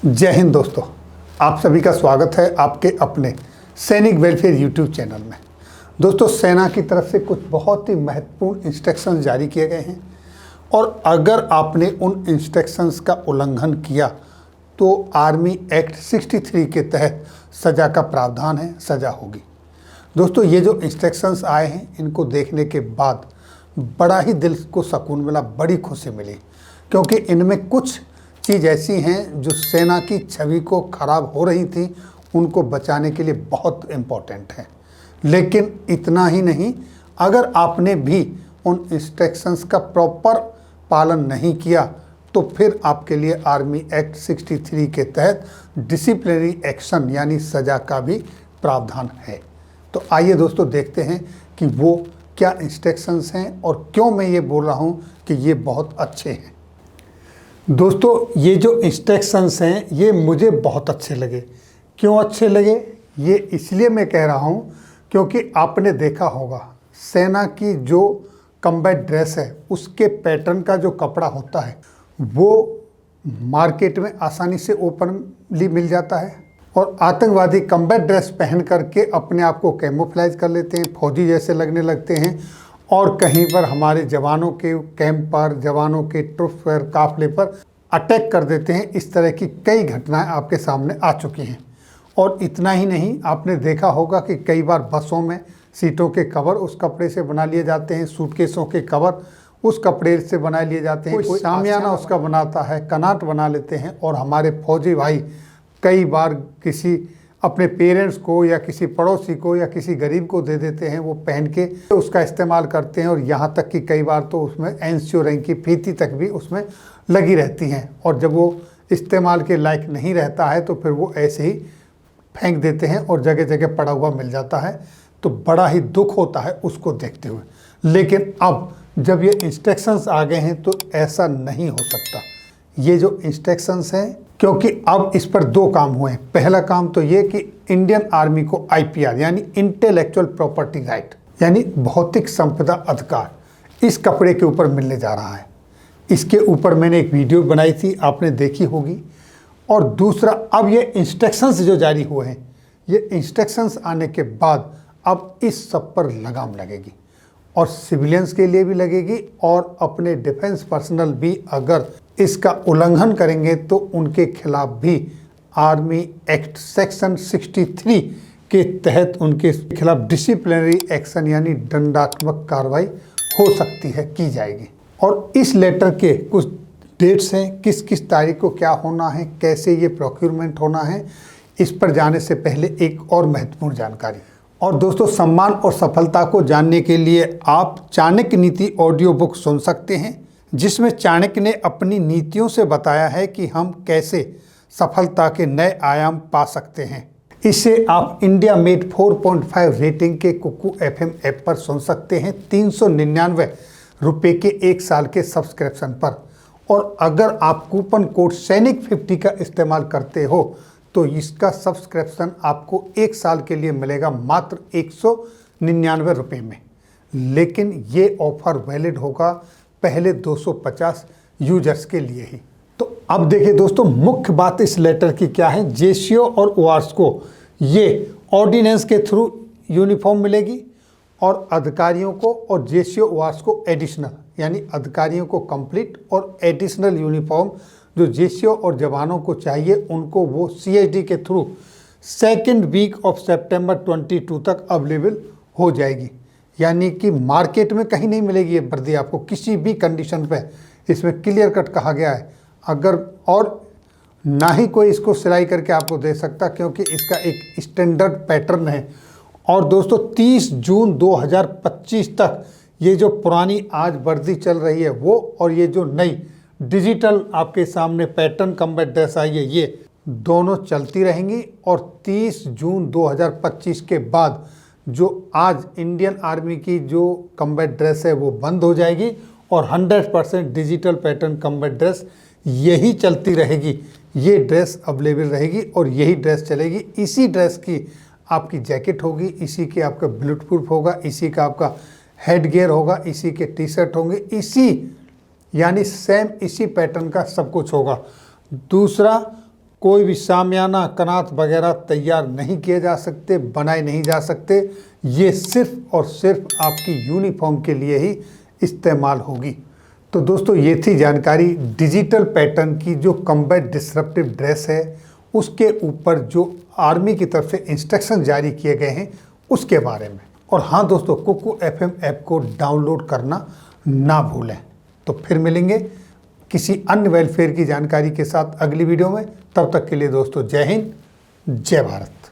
जय हिंद दोस्तों, आप सभी का स्वागत है आपके अपने सैनिक वेलफेयर यूट्यूब चैनल में। दोस्तों, सेना की तरफ से कुछ बहुत ही महत्वपूर्ण इंस्ट्रक्शंस जारी किए गए हैं और अगर आपने उन इंस्ट्रक्शंस का उल्लंघन किया तो आर्मी एक्ट 63 के तहत सज़ा का प्रावधान है, सज़ा होगी। दोस्तों, ये जो इंस्ट्रक्शंस आए हैं इनको देखने के बाद बड़ा ही दिल को सुकून मिला, बड़ी खुशी मिली, क्योंकि इनमें कुछ चीज़ ऐसी हैं जो सेना की छवि को ख़राब हो रही थी, उनको बचाने के लिए बहुत इम्पोर्टेंट है। लेकिन इतना ही नहीं, अगर आपने भी उन इंस्ट्रक्शंस का प्रॉपर पालन नहीं किया तो फिर आपके लिए आर्मी एक्ट 63 के तहत डिसिप्लिनरी एक्शन यानी सज़ा का भी प्रावधान है। तो आइए दोस्तों, देखते हैं कि वो क्या इंस्ट्रक्शंस हैं और क्यों मैं ये बोल रहा हूँ कि ये बहुत अच्छे हैं। दोस्तों, ये जो इंस्ट्रक्शंस हैं ये मुझे बहुत अच्छे लगे। क्यों अच्छे लगे? ये इसलिए मैं कह रहा हूँ क्योंकि आपने देखा होगा सेना की जो कम्बैट ड्रेस है उसके पैटर्न का जो कपड़ा होता है वो मार्केट में आसानी से ओपनली मिल जाता है और आतंकवादी कम्बैट ड्रेस पहन करके अपने आप को कैमोफ्लेज कर लेते हैं, फौजी जैसे लगने लगते हैं और कहीं पर हमारे जवानों के कैंप पर, जवानों के ट्रुप पर, काफिले पर अटैक कर देते हैं। इस तरह की कई घटनाएं आपके सामने आ चुकी हैं। और इतना ही नहीं, आपने देखा होगा कि कई बार बसों में सीटों के कवर उस कपड़े से बना लिए जाते हैं, सूटकेसों के कवर उस कपड़े से बना लिए जाते हैं, कोई शामियाना उसका बनाता है, कनाट बना लेते हैं। और हमारे फौजी भाई कई बार किसी अपने पेरेंट्स को या किसी पड़ोसी को या किसी गरीब को दे देते हैं, वो पहन के उसका इस्तेमाल करते हैं। और यहाँ तक कि कई बार तो उसमें एनसीओ रैंक की फीती तक भी उसमें लगी रहती हैं और जब वो इस्तेमाल के लायक नहीं रहता है तो फिर वो ऐसे ही फेंक देते हैं और जगह जगह पड़ा हुआ मिल जाता है। तो बड़ा ही दुख होता है उसको देखते हुए। लेकिन अब जब ये इंस्ट्रक्शंस आ गए हैं तो ऐसा नहीं हो सकता। ये जो इंस्ट्रक्शंस हैं, क्योंकि अब इस पर दो काम हुए हैं। पहला काम तो ये कि इंडियन आर्मी को आईपीआर यानी इंटेलेक्चुअल प्रॉपर्टी राइट यानी भौतिक संपदा अधिकार इस कपड़े के ऊपर मिलने जा रहा है। इसके ऊपर मैंने एक वीडियो बनाई थी, आपने देखी होगी। और दूसरा, अब ये इंस्ट्रक्शंस जो जारी हुए हैं, ये इंस्ट्रक्शंस आने के बाद अब इस सब पर लगाम लगेगी और सिविलियंस के लिए भी लगेगी और अपने डिफेंस पर्सनल भी अगर इसका उल्लंघन करेंगे तो उनके खिलाफ भी आर्मी एक्ट सेक्शन 63 के तहत उनके खिलाफ डिसिप्लिनरी एक्शन यानी दंडात्मक कार्रवाई हो सकती है, की जाएगी। और इस लेटर के कुछ डेट्स हैं, किस किस तारीख को क्या होना है, कैसे ये प्रोक्योरमेंट होना है, इस पर जाने से पहले एक और महत्वपूर्ण जानकारी। और दोस्तों, सम्मान और सफलता को जानने के लिए आप चाणक्य नीति ऑडियो बुक सुन सकते हैं, जिसमें चाणक्य ने अपनी नीतियों से बताया है कि हम कैसे सफलता के नए आयाम पा सकते हैं। इसे आप इंडिया मेड 4.5 रेटिंग के कुकू FM ऐप पर सुन सकते हैं 399 रुपये के एक साल के सब्सक्रिप्शन पर। और अगर आप कूपन कोड सैनिक50 का इस्तेमाल करते हो तो इसका सब्सक्रिप्शन आपको एक साल के लिए मिलेगा मात्र 199 रुपये में। लेकिन ये ऑफर वैलिड होगा पहले 250 यूजर्स के लिए ही। तो अब देखिए दोस्तों, मुख्य बात इस लेटर की क्या है। जेसीओ और ओआरएस को ये ऑर्डिनेंस के थ्रू यूनिफॉर्म मिलेगी और अधिकारियों को और जेसीओ ओआरएस को एडिशनल यानी अधिकारियों को कंप्लीट और एडिशनल यूनिफॉर्म जो जेसीओ और जवानों को चाहिए उनको वो सीएचडी के थ्रू सेकेंड वीक ऑफ सितंबर 22 तक अवेलेबल हो जाएगी। यानी कि मार्केट में कहीं नहीं मिलेगी ये वर्दी आपको किसी भी कंडीशन पे। इसमें क्लियर कट कहा गया है अगर, और ना ही कोई इसको सिलाई करके आपको दे सकता, क्योंकि इसका एक स्टैंडर्ड पैटर्न है। और दोस्तों, 30 जून 2025 तक ये जो पुरानी आज वर्दी चल रही है वो और ये जो नई डिजिटल आपके सामने पैटर्न कम्बैट ड्रेस आई है, ये दोनों चलती रहेंगी। और 30 जून 2025 के बाद जो आज इंडियन आर्मी की जो कम्बैट ड्रेस है वो बंद हो जाएगी और 100% डिजिटल पैटर्न कम्बैट ड्रेस यही चलती रहेगी। ये ड्रेस अवेलेबल रहेगी और यही ड्रेस चलेगी। इसी ड्रेस की आपकी जैकेट होगी, इसी के आपका बुलेट प्रूफ होगा, इसी का आपका हेड गियर होगा, इसी के टी शर्ट होंगे, इसी यानी सेम इसी पैटर्न का सब कुछ होगा। दूसरा, कोई भी शामियाना कनात वगैरह तैयार नहीं किए जा सकते, बनाए नहीं जा सकते। ये सिर्फ और सिर्फ आपकी यूनिफॉर्म के लिए ही इस्तेमाल होगी। तो दोस्तों ये थी जानकारी डिजिटल पैटर्न की जो कॉम्बैट डिसरप्टिव ड्रेस है उसके ऊपर जो आर्मी की तरफ से इंस्ट्रक्शन जारी किए गए हैं उसके बारे में। और हाँ दोस्तों, कुकू FM ऐप को डाउनलोड करना ना भूलें। तो फिर मिलेंगे किसी अन्य वेलफेयर की जानकारी के साथ अगली वीडियो में। तब तक के लिए दोस्तों जय हिंद, जय भारत।